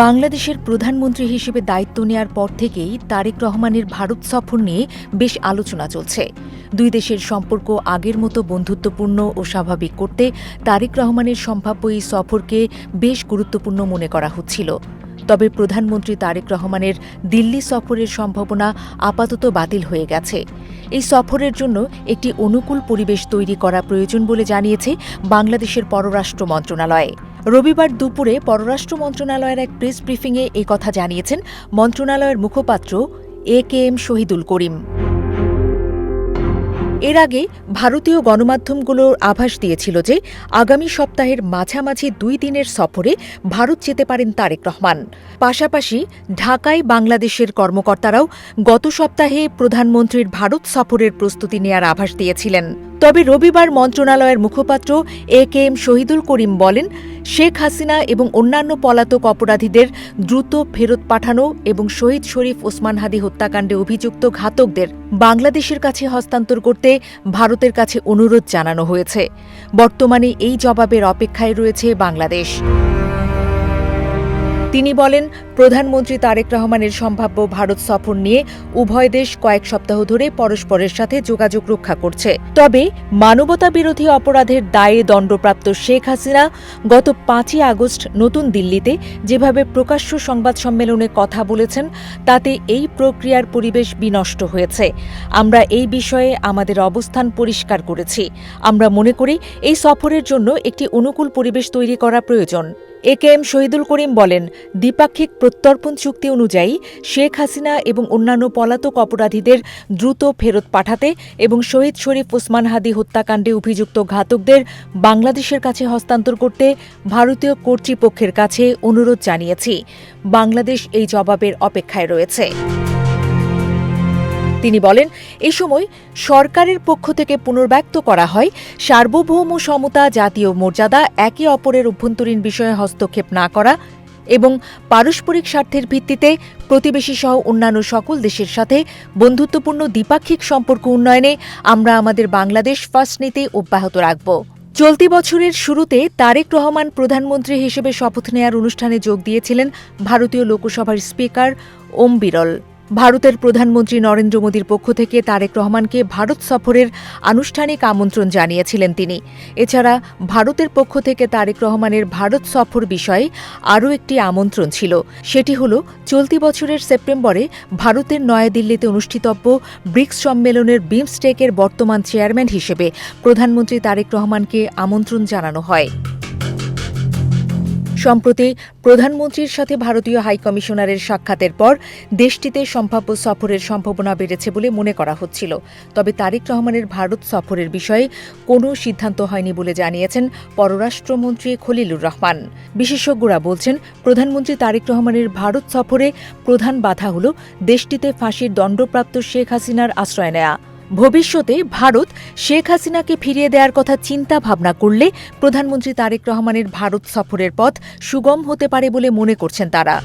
বাংলাদেশের প্রধানমন্ত্রী হিসেবে দায়িত্ব নেয়ার পর থেকেই তারেক রহমানের ভারত সফর নিয়ে বেশ আলোচনা চলছে। দুই দেশের সম্পর্ক আগের মতো বন্ধুত্বপূর্ণ ও স্বাভাবিক করতে তারেক রহমানের সম্ভাব্য এই সফরকে বেশ গুরুত্বপূর্ণ মনে করা হচ্ছিল। তবে প্রধানমন্ত্রী তারেক রহমানের দিল্লি সফরের সম্ভাবনা আপাতত বাতিল হয়ে গেছে। এই সফরের জন্য একটি অনুকূল পরিবেশ তৈরি করা প্রয়োজন বলে জানিয়েছে বাংলাদেশের পররাষ্ট্র মন্ত্রণালয়। রবিবার দুপুরে পররাষ্ট্র মন্ত্রণালয়ের এক প্রেস ব্রিফিংয়ে এই কথা জানিয়েছেন মন্ত্রণালয়ের মুখপাত্র একেএম শহীদুল করিম। এর আগে ভারতীয় গণমাধ্যমগুলো আভাস দিয়েছিল যে আগামী সপ্তাহের মাঝামাঝি 2 দিনের সফরে ভারত যেতে পারেন তারেক রহমান। পাশাপাশি ঢাকায় বাংলাদেশের কর্মকর্তারাও গত সপ্তাহে প্রধানমন্ত্রীর ভারত সফরের প্রস্তুতি নেয়ার আভাস দিয়েছিলেন। তবে রবিবার মন্ত্রণালয়ের মুখপাত্র একেএম শহীদুল করিম বলেন, শেখ হাসিনা এবং অন্যান্য পলাতক অপরাধীদের দ্রুত ফেরত পাঠানো এবং শহীদ শরীফ ওসমান হাদি হত্যাকাণ্ডে অভিযুক্ত ঘাতকদের বাংলাদেশের কাছে হস্তান্তর করতে ভারতের কাছে অনুরোধ জানানো হয়েছে। বর্তমানে এই জবাবের অপেক্ষায় রয়েছে বাংলাদেশ। তিনি বলেন, প্রধানমন্ত্রী তারেক রহমানের সম্ভাব্য ভারত সফর নিয়ে উভয় দেশ কয়েক সপ্তাহ ধরে পরস্পরের সাথে যোগাযোগ রক্ষা করছে। তবে মানবতাবিরোধী অপরাধের দায়ে দণ্ডপ্রাপ্ত শেখ হাসিনা গত 5ই আগস্ট নতুন দিল্লিতে যেভাবে প্রকাশ্য সংবাদ সম্মেলনে কথা বলেছেন, তাতে এই প্রক্রিয়ার পরিবেশ বিনষ্ট হয়েছে। আমরা এই বিষয়ে আমাদের অবস্থান পরিষ্কার করেছি। আমরা মনে করি এই সফরের জন্য একটি অনুকূল পরিবেশ তৈরি করা প্রয়োজন। একেএম শহীদুল করিম বলেন, দ্বিপাক্ষিক প্রত্যর্পণ চুক্তি অনুযায়ী শেখ হাসিনা এবং অন্যান্য পলাতক অপরাধীদের দ্রুত ফেরত পাঠাতে এবং শহীদ শরীফ ওসমান হাদি হত্যাকাণ্ডে অভিযুক্ত ঘাতকদের বাংলাদেশের কাছে হস্তান্তর করতে ভারতীয় কর্তৃপক্ষের কাছে অনুরোধ জানিয়েছি। বাংলাদেশ এই জবাবের অপেক্ষায় রয়েছে। তিনি বলেন, এ সময় সরকারের পক্ষ থেকে পুনর্ব্যক্ত করা হয় সার্বভৌম সমতা, জাতীয় মর্যাদা, একে অপরের অভ্যন্তরীণ বিষয়ে হস্তক্ষেপ না করা এবং পারস্পরিক স্বার্থের ভিত্তিতে প্রতিবেশীসহ অন্যান্য সকল দেশের সাথে বন্ধুত্বপূর্ণ দ্বিপাক্ষিক সম্পর্ক উন্নয়নে আমরা আমাদের বাংলাদেশ ফার্স্ট নীতি অব্যাহত রাখব। চলতি বছরের শুরুতে তারেক রহমান প্রধানমন্ত্রী হিসেবে শপথ নেয়ার অনুষ্ঠানে যোগ দিয়েছিলেন ভারতীয় লোকসভার স্পিকার ওম বিরল। ভারতের প্রধানমন্ত্রী নরেন্দ্র মোদীর পক্ষ থেকে তারেক রহমানকে ভারত সফরের আনুষ্ঠানিক আমন্ত্রণ জানিয়েছিলেন তিনি। এছাড়া ভারতের পক্ষ থেকে তারেক রহমানের ভারত সফর বিষয়ে আরও একটি আমন্ত্রণ ছিল। সেটি হল চলতি বছরের সেপ্টেম্বরে ভারতের নয়াদিল্লিতে অনুষ্ঠিতব্য ব্রিক্স সম্মেলনের বিমস্টেকের বর্তমান চেয়ারম্যান হিসেবে প্রধানমন্ত্রী তারেক রহমানকে আমন্ত্রণ জানানো হয়। সম্প্রতি প্রধানমন্ত্রীর সাথে ভারতীয় হাইকমিশনারের সাক্ষাতের পর দেশটিতে সম্ভাব্য সফরের সম্ভাবনা বেড়েছে বলে মনে করা হচ্ছিল। তবে তারেক রহমানের ভারত সফরের বিষয়ে কোনো সিদ্ধান্ত হয়নি বলে জানিয়েছেন পররাষ্ট্রমন্ত্রী খলিলুর রহমান। বিশেষজ্ঞরা বলছেন, প্রধানমন্ত্রী তারেক রহমানের ভারত সফরে প্রধান বাধা হল দেশটিতে ফাঁসির দণ্ডপ্রাপ্ত শেখ হাসিনার আশ্রয় নেয়া। ভবিষ্যতে ভারত শেখ হাসিনাকে ফিরিয়ে দেওয়ার কথা চিন্তা ভাবনা করলে প্রধানমন্ত্রী তারেক রহমানের ভারত সফরের পথ সুগম হতে পারে বলে মনে করছেন তারা।